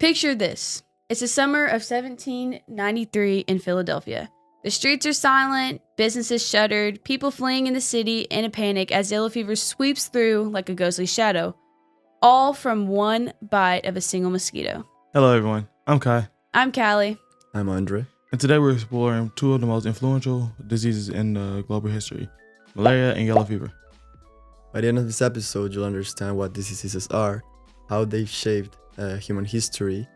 Picture this. It's the summer of 1793 in Philadelphia. The streets are silent, businesses shuttered, people fleeing in the city in a panic as yellow fever sweeps through like a ghostly shadow, all from one bite of a single mosquito. Hello, everyone. I'm Kai. I'm Callie. I'm Andre. And today we're exploring two of the most influential diseases in global history, malaria and yellow fever. By the end of this episode, you'll understand what these diseases are, how they've shaped human history,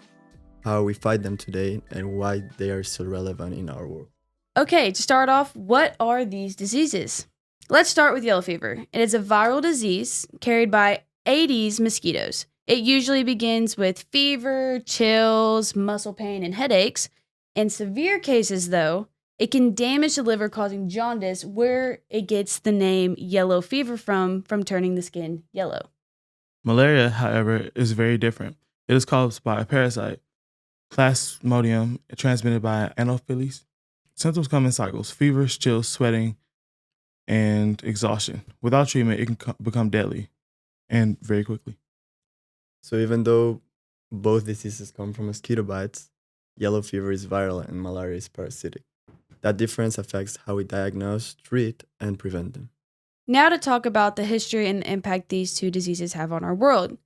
how we fight them today, and why they are still relevant in our world. Okay, to start off, what are these diseases? Let's start with yellow fever. It is a viral disease carried by Aedes mosquitoes. It usually begins with fever, chills, muscle pain, and headaches. In severe cases, though, it can damage the liver, causing jaundice, where it gets the name yellow fever from turning the skin yellow. Malaria, however, is very different. It is caused by a parasite, Plasmodium, transmitted by Anopheles. Symptoms come in cycles: fever, chills, sweating, and exhaustion. Without treatment, it can become deadly and very quickly. So even though both diseases come from mosquito bites, yellow fever is viral and malaria is parasitic. That difference affects how we diagnose, treat, and prevent them. Now to talk about the history and the impact these two diseases have on our world.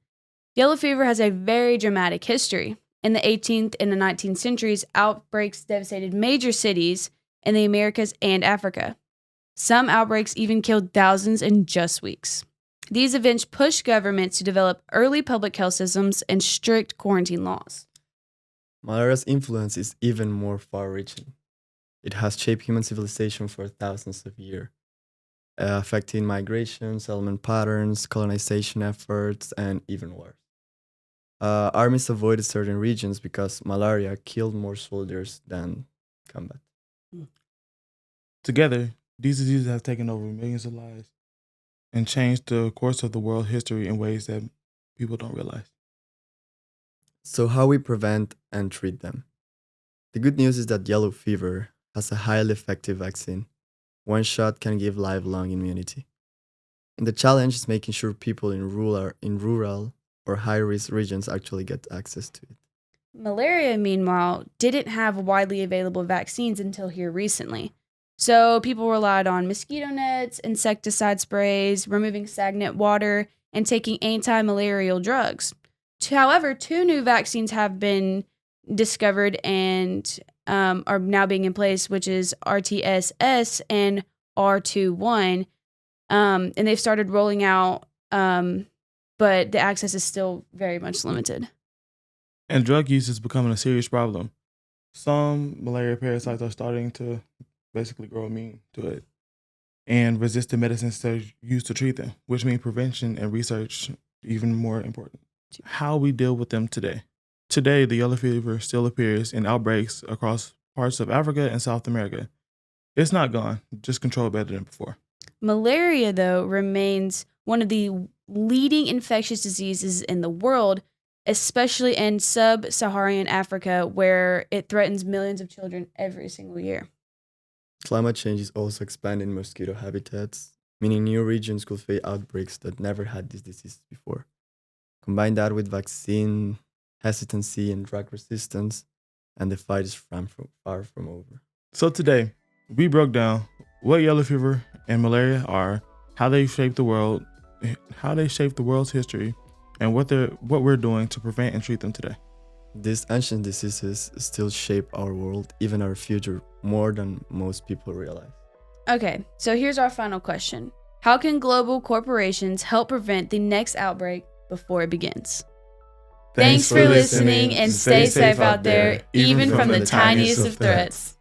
Yellow fever has a very dramatic history. In the 18th and the 19th centuries, outbreaks devastated major cities in the Americas and Africa. Some outbreaks even killed thousands in just weeks. These events pushed governments to develop early public health systems and strict quarantine laws. Malaria's influence is even more far-reaching. It has shaped human civilization for thousands of years, affecting migration, settlement patterns, colonization efforts, and even wars. Armies avoided certain regions because malaria killed more soldiers than combat. Together, these diseases have taken over millions of lives and changed the course of the world history in ways that people don't realize. So how we prevent and treat them? The good news is that yellow fever has a highly effective vaccine. One shot can give lifelong immunity. And the challenge is making sure people in rural or high-risk regions actually get access to it. Malaria, meanwhile, didn't have widely available vaccines until here recently. So people relied on mosquito nets, insecticide sprays, removing stagnant water, and taking anti-malarial drugs. However, two new vaccines have been discovered and are now being in place, which is RTSS and R21. And they've started rolling out, but the access is still very much limited. And drug use is becoming a serious problem. Some malaria parasites are starting to basically grow immune to it and resist the medicines that are used to treat them, which means prevention and research even more important. How we deal with them today. Today, the yellow fever still appears in outbreaks across parts of Africa and South America. It's not gone, just controlled better than before. Malaria, though, remains one of the leading infectious diseases in the world, especially in sub-Saharan Africa, where it threatens millions of children every single year. Climate change is also expanding mosquito habitats, meaning new regions could face outbreaks that never had these diseases before. Combine that with vaccine hesitancy and drug resistance, and the fight is far from over. So today, we broke down what yellow fever and malaria are, how they shape the world, how they shape the world's history, and what we're doing to prevent and treat them today. These ancient diseases still shape our world, even our future, more than most people realize. Okay, so here's our final question. How can global corporations help prevent the next outbreak before it begins? Thanks for listening and stay safe out there, even from the tiniest of threats.